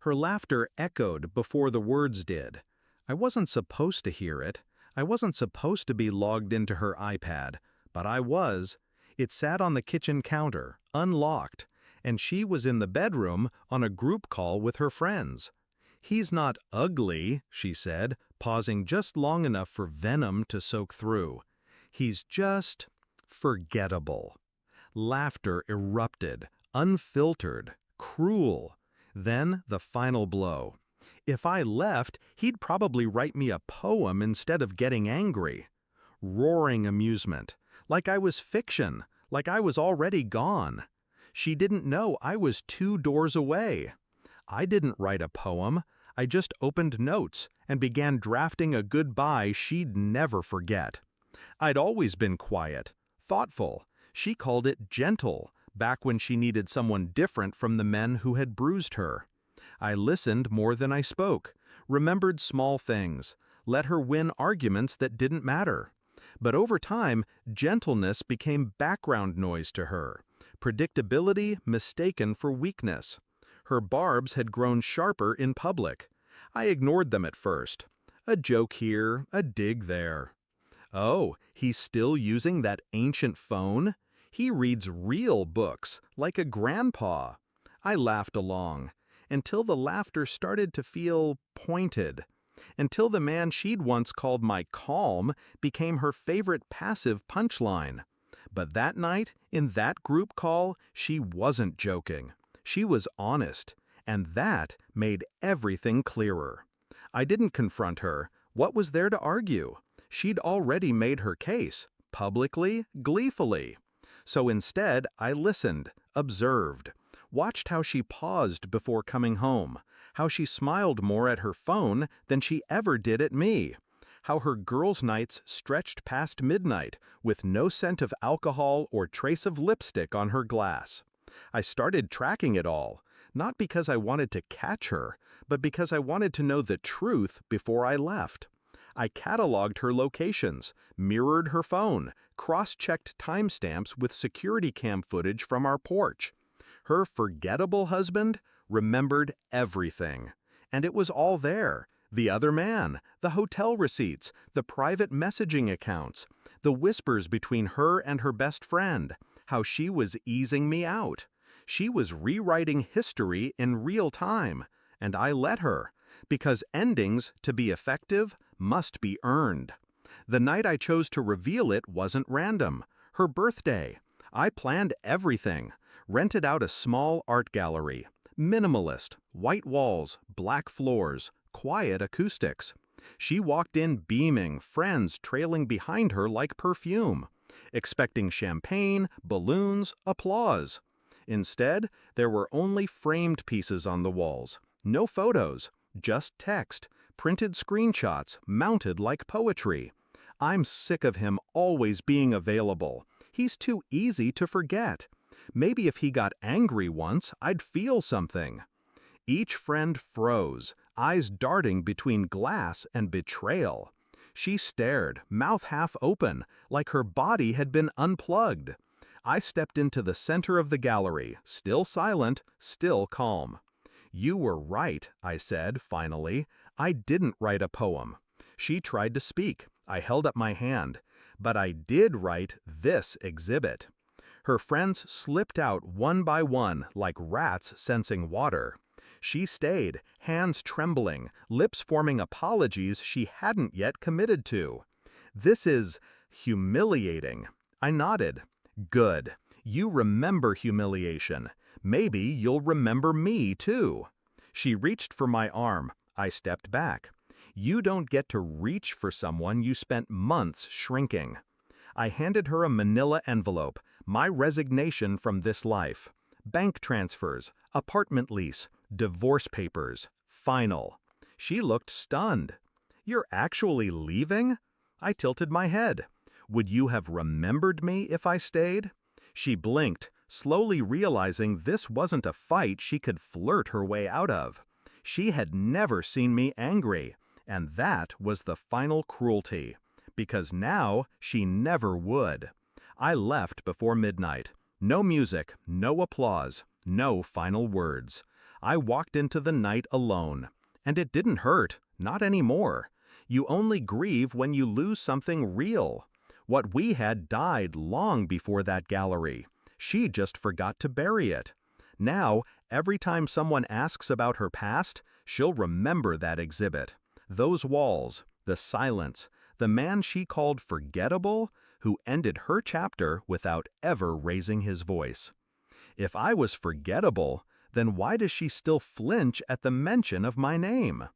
Her laughter echoed before the words did. I wasn't supposed to hear it. I wasn't supposed to be logged into her iPad, but I was. It sat on the kitchen counter, unlocked, and she was in the bedroom on a group call with her friends. "He's not ugly," she said, pausing just long enough for venom to soak through. "He's just forgettable." Laughter erupted, unfiltered, cruel. Then the final blow. If I left, he'd probably write me a poem instead of getting angry. Roaring amusement. Like I was fiction, like I was already gone. She didn't know I was 2 doors away. I didn't write a poem. I just opened notes and began drafting a goodbye she'd never forget. I'd always been quiet, thoughtful. She called it gentle, back when she needed someone different from the men who had bruised her. I listened more than I spoke, remembered small things, let her win arguments that didn't matter. But over time, gentleness became background noise to her, predictability mistaken for weakness. Her barbs had grown sharper in public. I ignored them at first. A joke here, a dig there. Oh, he's still using that ancient phone? He reads real books, like a grandpa. I laughed along, until the laughter started to feel pointed, until the man she'd once called my calm became her favorite passive punchline. But that night, in that group call, she wasn't joking. She was honest, and that made everything clearer. I didn't confront her. What was there to argue? She'd already made her case, publicly, gleefully. So instead, I listened, observed, watched how she paused before coming home, how she smiled more at her phone than she ever did at me, how her girls' nights stretched past midnight with no scent of alcohol or trace of lipstick on her glass. I started tracking it all, not because I wanted to catch her, but because I wanted to know the truth before I left. I cataloged her locations, mirrored her phone, cross-checked timestamps with security cam footage from our porch. Her forgettable husband remembered everything. And it was all there. The other man, the hotel receipts, the private messaging accounts, the whispers between her and her best friend, how she was easing me out. She was rewriting history in real time, and I let her, because endings, to be effective, must be earned. The night I chose to reveal it wasn't random. Her birthday. I planned everything. Rented out a small art gallery. Minimalist, white walls, black floors, quiet acoustics. She walked in beaming, friends trailing behind her like perfume, expecting champagne, balloons, applause. Instead, there were only framed pieces on the walls. No photos, just text, printed screenshots mounted like poetry. I'm sick of him always being available. He's too easy to forget. Maybe if he got angry once, I'd feel something. Each friend froze, eyes darting between glass and betrayal. She stared, mouth half open, like her body had been unplugged. I stepped into the center of the gallery, still silent, still calm. "You were right," I said, finally. "I didn't write a poem." She tried to speak. I held up my hand. "But I did write this exhibit." Her friends slipped out one by one like rats sensing water. She stayed, hands trembling, lips forming apologies she hadn't yet committed to. "This is humiliating." I nodded. "Good. You remember humiliation. Maybe you'll remember me, too." She reached for my arm. I stepped back. "You don't get to reach for someone you spent months shrinking." I handed her a manila envelope, my resignation from this life. Bank transfers, apartment lease, divorce papers, final. She looked stunned. "You're actually leaving?" I tilted my head. "Would you have remembered me if I stayed?" She blinked, slowly realizing this wasn't a fight she could flirt her way out of. She had never seen me angry, and that was the final cruelty. Because now she never would. I left before midnight. No music, no applause, no final words. I walked into the night alone. And it didn't hurt, not anymore. You only grieve when you lose something real. What we had died long before that gallery. She just forgot to bury it. Now, every time someone asks about her past, she'll remember that exhibit. Those walls, the silence, the man she called forgettable, who ended her chapter without ever raising his voice. If I was forgettable, then why does she still flinch at the mention of my name?